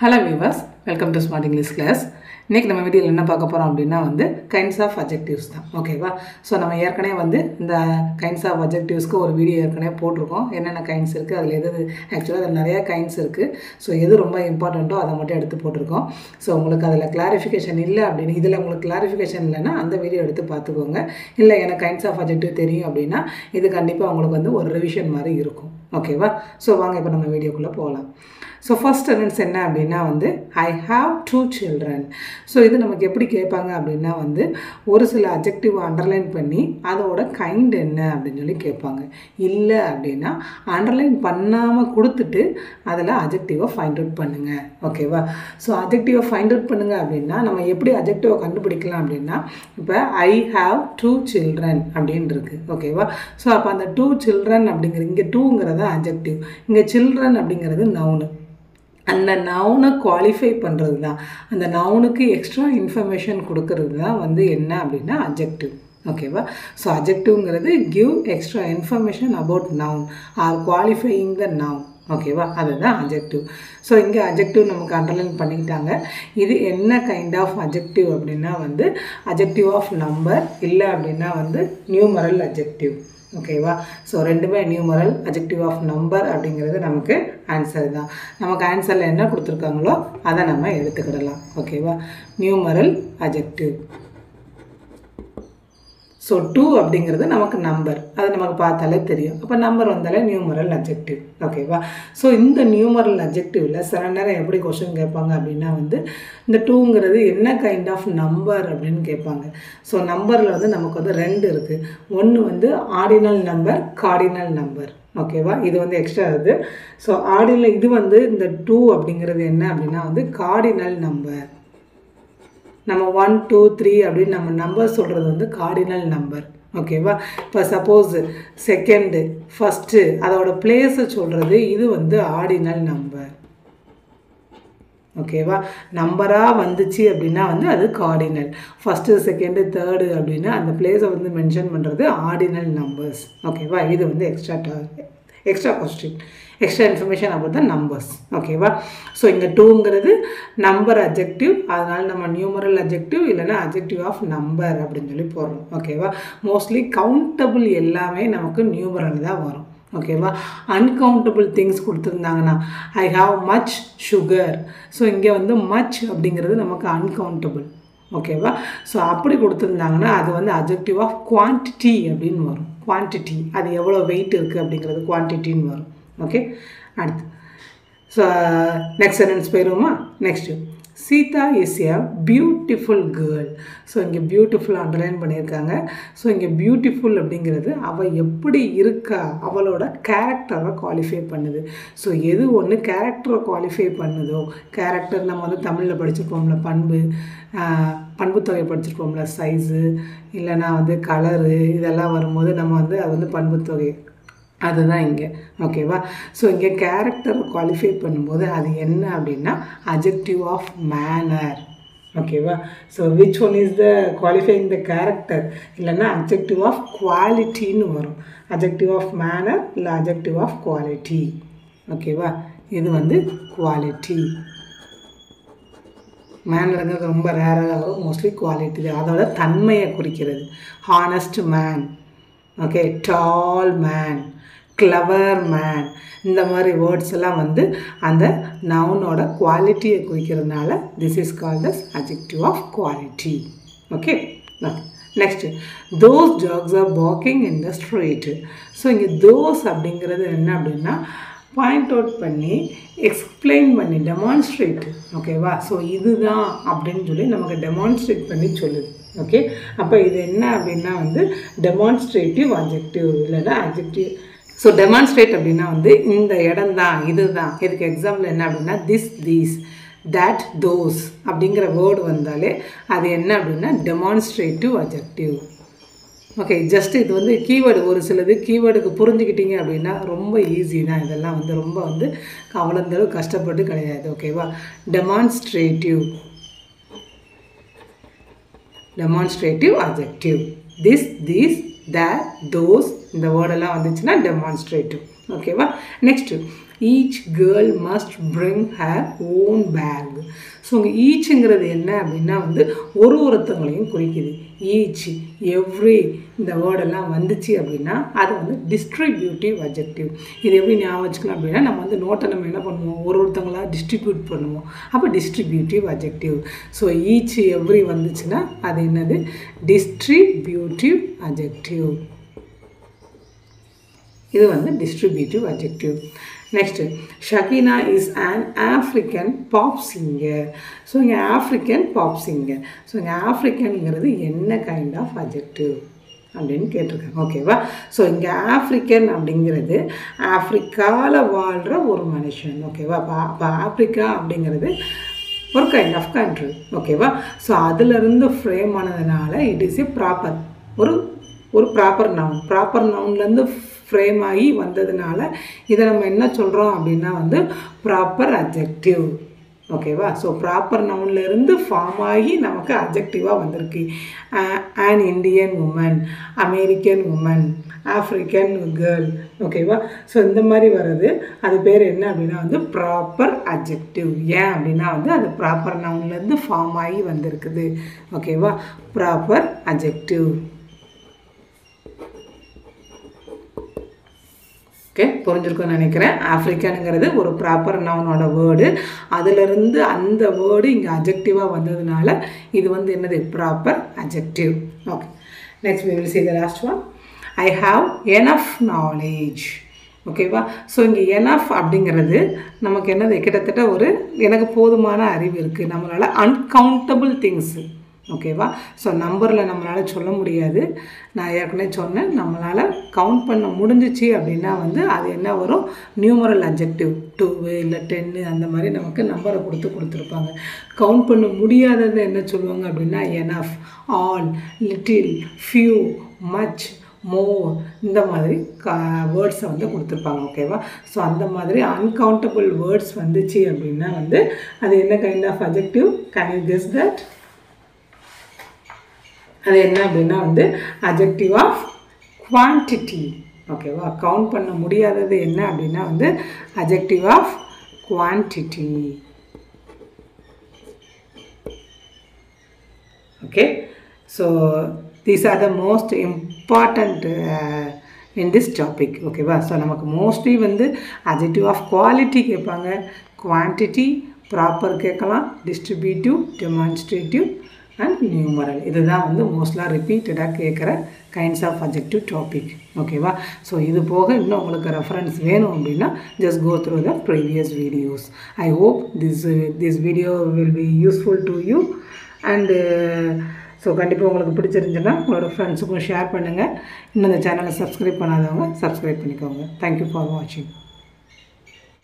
Hello viewers, welcome to Smart English class. இன்னைக்கு நம்ம வீடியோல என்ன பார்க்க போறோம் அப்படினா வந்து kinds of adjectives தான். ஓகேவா? சோ நம்ம ஏற்கனவே வந்து இந்த kinds of adjectivesக்கு ஒரு வீடியோ ஏற்கனவே போட்டுருக்கோம். என்னென்ன kinds இருக்கு, அதுல எது एक्चुअली அதுல நிறைய kinds இருக்கு. சோ எது ரொம்ப இம்பார்ட்டன்ட்டோ அத மட்டும் எடுத்து போட்டுருக்கோம். சோ உங்களுக்கு அதுல கிளாரிஃபிகேஷன் இல்ல அப்படினா இதுல உங்களுக்கு கிளாரிஃபிகேஷன் இல்லனா அந்த வீடியோ எடுத்து பாத்துக்கோங்க. இல்ல எனக்கு kinds of adjective தெரியும் அப்படினா இது கண்டிப்பா உங்களுக்கு வந்து ஒரு ரிவிஷன் மாதிரி இருக்கும். ஓகேவா? சோ வாங்க இப்போ நம்ம வீடியோக்குள்ள போலாம். So first sentence என்ன அப்படினா வந்து I have two children. So இது நமக்கு எப்படி கேட்பாங்க அப்படினா வந்து ஒரு சில adjective அண்டர்லைன் பண்ணி அதோட kind என்ன அப்படினு சொல்லி கேட்பாங்க. இல்ல அப்படினா அண்டர்லைன் பண்ணாம கொடுத்துட்டு அதல adjective ஃபைண்ட் அவுட் பண்ணுங்க. ஓகேவா? So adjective ஃபைண்ட் அவுட் பண்ணுங்க அப்படினா நம்ம எப்படி adjective கண்டுபிடிக்கலாம் அப்படினா இப்ப I have two children அப்படினு இருக்கு. ஓகேவா? So அப்ப அந்த two children அப்படிங்கற இங்க twoங்கறது adjective. இங்க children அப்படிங்கிறது noun. அந்த நவுனை குவாலிஃபை பண்றது தான் அந்த நவுனுக்கு எக்ஸ்ட்ரா இன்ஃபர்மேஷன் கொடுக்கிறது தான் வந்து என்ன அப்படினா adjective. ஓகேவா? சோ adjectiveங்கிறது give extra information about noun or qualifying the noun. ஓகேவா? அதுதான் adjective. சோ இங்க adjective நமக்கு அண்டர்லைன் பண்ணிட்டாங்க. இது என்ன கைண்ட் ஆஃப் adjective அப்படினா வந்து adjective of number இல்ல அப்படினா வந்து numeral adjective. ஓகேவா? சோ ரெண்டுமே numeral adjective of number அப்படிங்கிறது நமக்கு ஆன்சர் தான். நமக்கு ஆன்சர்ல என்ன கொடுத்திருக்காங்களோ அத நம்ம எடுத்துக்கிடலாம். ஓகேவா? numeral adjective. So 2 அப்படிங்கிறது நமக்கு நம்பர். அது நமக்கு பார்த்தாலே தெரியும். அப்ப நம்பர் வந்தாலே numeral adjective. ஓகேவா? சோ இந்த numeral adjectiveல சில நேரம் எப்படி क्वेश्चन கேட்பாங்க அப்படினா வந்து இந்த 2ங்கிறது என்ன கைண்ட் ஆஃப் நம்பர் அப்படினு கேட்பாங்க. சோ நம்பர்ல வந்து நமக்கு வந்து ரெண்டு இருக்கு. ஒன்னு வந்து ஆர்டினல் நம்பர், கார்டினல் நம்பர். ஓகேவா? இது வந்து எக்ஸ்ட்ரா இது. சோ ஆர்டினல் இது வந்து இந்த 2 அப்படிங்கிறது என்ன அப்படினா வந்து கார்டினல் நம்பர். நம்ம 1 2 3 அப்படி நம்ம நம்பர் சொல்றது வந்து கார்டினல் நம்பர். ஓகேவா? இப்ப சப்போஸ் செகண்ட், ஃபர்ஸ்ட் அதோட பிளேஸ் சொல்றது இது வந்து ஆர்டினல் நம்பர். ஓகேவா? நம்பரா வந்துச்சு அப்படினா வந்து அது கார்டினல். ஃபர்ஸ்ட், செகண்ட், தேர்ட் அப்படினா அந்த பிளேஸை வந்து மென்ஷன் பண்றது ஆர்டினல் நம்பர்ஸ். ஓகேவா? இது வந்து extra question, extra information about the numbers. ஓகேவா? சோ இங்க 2ங்கிறது நம்பர் adjective. அதனால நம்ம numeral adjective இல்லனா adjective of number அப்படினு சொல்லி போறோம். ஓகேவா? மோஸ்ட்லி கவுண்டபிள் எல்லாமே நமக்கு numeral தான் வரும். ஓகேவா? uncountable things கொடுத்திருந்தாங்கனா I have much sugar. So இங்க வந்து much அப்படிங்கிறது நமக்கு uncountable. ஓகேவா? சோ அப்படி கொடுத்திருந்தாங்கனா அது வந்து adjective of quantity அப்படினு வரும். quantity அது எவ்வளவு weight இருக்கு அப்படிங்கிறது quantity ன்னு வரும். ஓகே? அடுத்து so next sentence போயிரோமா? Next Sita is a beautiful girl. So இங்கே பியூட்டிஃபுல் அண்டர்லைன் பண்ணியிருக்காங்க. ஸோ இங்கே பியூட்டிஃபுல் அப்படிங்கிறது அவள் எப்படி இருக்கா, அவளோட கேரக்டரை குவாலிஃபை பண்ணுது. ஸோ எது ஒன்று கேரக்டரை குவாலிஃபை பண்ணுதோ, கேரக்டர் நம்ம வந்து தமிழில் படிச்சிருப்போம்ல, பண்புத்தொகை படிச்சிருப்போம்ல, சைஸு இல்லைனா வந்து கலரு இதெல்லாம் வரும்போது நம்ம வந்து அது வந்து பண்புத்தொகை அதுதான் இங்கே. ஓகேவா? ஸோ இங்கே கேரக்டர் குவாலிஃபை பண்ணும்போது அது என்ன அப்படின்னா adjective of manner. ஓகேவா? So which one is the qualifying the character இல்லைன்னா adjective of qualityன்னு வரும். adjective of manner இல்லை adjective of quality. ஓகேவா? இது வந்து குவாலிட்டி. மேனருங்கிறது ரொம்ப ரேராக வரும். மோஸ்ட்லி குவாலிட்டி தான், அதோட தன்மையை குறிக்கிறது. Honest man, okay, tall man, clever man, இந்த மாதிரி வேர்ட்ஸ் எல்லாம் வந்து அந்த நவுனோட குவாலிட்டியை குறிக்கிறதுனால this is called as adjective of quality. Okay? Next those dogs are barking in the street. So இங்கே those அப்படிங்கிறது என்ன அப்படின்னா பாயிண்ட் அவுட் பண்ணி எக்ஸ்பிளைன் பண்ணி டெமான்ஸ்ட்ரேட். ஓகேவா? ஸோ இதுதான் அப்படின்னு சொல்லி நமக்கு டெமான்ஸ்ட்ரேட் பண்ணி சொல்லுது. ஓகே? அப்போ இது என்ன அப்படின்னா வந்து டெமான்ஸ்ட்ரேட்டிவ் adjective இல்லைன்னா adjective. ஸோ டெமான்ஸ்ட்ரேட் அப்படின்னா வந்து இந்த இடம் தான், இதுதான். இதுக்கு எக்ஸாம்பிள் என்ன அப்படின்னா திஸ், தீஸ், தட், தோஸ் அப்படிங்கிற வேர்டு வந்தாலே அது என்ன அப்படின்னா டெமான்ஸ்ட்ரேட்டிவ் adjective. ஓகே? ஜஸ்ட் இது வந்து கீவேர்டு, ஒரு சிலது கீவேர்டுக்கு புரிஞ்சுக்கிட்டீங்க அப்படின்னா ரொம்ப ஈஸி தான். இதெல்லாம் வந்து ரொம்ப வந்து அவ்வளோ கஷ்டப்பட்டு கிடையாது. ஓகேவா? Demonstrative adjective. this, these, that, those இந்த வேர்டெல்லாம் வந்துச்சுன்னா டெமான்ஸ்ட்ரேட்டிவ். ஓகேவா? Next each girl must bring her own bag. So இங்கே ஈச்சுங்கிறது என்ன அப்படின்னா வந்து ஒருத்தங்களையும் குறிக்குது. ஈச், எவ்ரி இந்த வேர்டெல்லாம் வந்துச்சு அப்படின்னா அது வந்து டிஸ்ட்ரிபியூட்டிவ் அட்ஜெக்டிவ். இது எப்படி ஞாபகம் வச்சுக்கலாம் அப்படின்னா, நம்ம வந்து நோட்டை நம்ம என்ன பண்ணுவோம், ஒருத்தங்களா டிஸ்ட்ரிபியூட் பண்ணுவோம். அப்போ distributive adjective. So each every வந்துச்சுன்னா அது என்னது, டிஸ்ட்ரிபியூட்டிவ் அட்ஜெக்டிவ். இது வந்து distributive adjective. Next, Shakeena is an African pop singer. So இங்கே ஆஃப்ரிக்கன் பாப் சிங்கர். ஸோ இங்கே ஆஃப்ரிக்கனுங்கிறது என்ன கைண்ட் ஆஃப் அட்ஜெக்டிவ் அப்படின்னு கேட்டிருக்காங்க. ஓகேவா? ஸோ இங்கே ஆஃப்ரிக்கன் அப்படிங்கிறது ஆஃப்ரிக்காவில் வாழ்கிற ஒரு மனுஷன். ஓகேவா? அப்போ ஆஃப்ரிக்கா அப்படிங்கிறது ஒரு கைண்ட் ஆஃப் கண்ட்ரி. ஓகேவா? ஸோ அதிலிருந்து ஃப்ரேம் ஆனதுனால இட் இஸ் ஏ ப்ராப்பர், ஒரு ப்ராப்பர் நவுன். ப்ராப்பர் நவுன்லேருந்து ஃப்ரேம் ஆகி வந்ததுனால இதை நம்ம என்ன சொல்கிறோம் அப்படின்னா வந்து ப்ராப்பர் அட்ஜெக்டிவ். ஓகேவா? ஸோ ப்ராப்பர் நவுன்லேருந்து ஃபார்ம் ஆகி நமக்கு அட்ஜெக்டிவாக வந்திருக்கு. an Indian woman, American woman, African girl. ஓகேவா? ஸோ இந்த மாதிரி வர்றது அது பேர் என்ன அப்படின்னா வந்து ப்ராப்பர் அட்ஜெக்டிவ். ஏன் அப்படின்னா வந்து அது ப்ராப்பர் நவுன்லேருந்து ஃபார்ம் ஆகி வந்திருக்குது. ஓகேவா? Proper adjective. ஓகே, புரிஞ்சிருக்குன்னு நினைக்கிறேன். ஆஃப்ரிக்கனுங்கிறது ஒரு ப்ராப்பர் நவுனோட வேர்டு. அதிலிருந்து அந்த வேர்டு இங்கே அட்ஜெக்டிவாக வந்ததுனால இது வந்து என்னது, proper adjective. Okay, next we will see the last one. I have enough knowledge. ஓகேவா? ஸோ இங்கே எனஃப் அப்படிங்கிறது நமக்கு என்னது, கிட்டத்தட்ட ஒரு எனக்கு போதுமான அறிவு இருக்குது. நம்மளால் அன்கவுண்டபிள் திங்ஸு. ஓகேவா? ஸோ நம்பரில் நம்மளால் சொல்ல முடியாது. நான் ஏற்கனவே சொன்னேன், நம்மளால் கவுண்ட் பண்ண முடிஞ்சிச்சு அப்படின்னா வந்து அது என்ன வரும், நியூமரல் அட்ஜெக்டிவ். 2 இல்லை 10 அந்த மாதிரி நமக்கு நம்பரை கொடுத்துருப்பாங்க. கவுண்ட் பண்ண முடியாதது என்ன சொல்லுவாங்க அப்படின்னா enough, all, little, few, much, more, இந்த மாதிரி வேர்ட்ஸை வந்து கொடுத்துருப்பாங்க. ஓகேவா? ஸோ அந்த மாதிரி அன்கவுண்டபிள் வேர்ட்ஸ் வந்துச்சு அப்படின்னா வந்து அது என்ன kind of adjective? Can you guess that? அது என்ன அப்படின்னா வந்து அட்ஜெக்டிவ் ஆஃப் குவான்டிட்டி. ஓகேவா? கவுண்ட் பண்ண முடியாதது என்ன அப்படின்னா வந்து adjective of quantity. Okay, so these are the most important in this topic. ஓகேவா? ஸோ நமக்கு மோஸ்ட்லி வந்து அட்ஜெக்டிவ் ஆஃப் குவாலிட்டி கேட்பாங்க, குவான்டிட்டி, ப்ராப்பர் கேட்கலாம், டிஸ்ட்ரிபியூட்டிவ், டெமான்ஸ்ட்ரேட்டிவ் அண்ட் நியூமரல். இதுதான் வந்து மோஸ்ட்லாக ரிப்பீட்டடாக கேட்குற கைண்ட்ஸ் ஆஃப் அட்ஜெக்டிவ் டாபிக். ஓகேவா? ஸோ இது போக இன்னும் உங்களுக்கு ரெஃபரன்ஸ் வேணும் அப்படின்னா just go through the previous videos. I hope this video will be useful to you. And so கண்டிப்பாக உங்களுக்கு பிடிச்சிருந்துச்சுன்னா உங்களோட ஃப்ரெண்ட்ஸுக்கும் ஷேர் பண்ணுங்கள். இன்னும் இந்த சேனலை சப்ஸ்கிரைப் பண்ணாதவங்க சப்ஸ்கிரைப் பண்ணிக்கோங்க. தேங்க்யூ ஃபார் வாட்சிங்.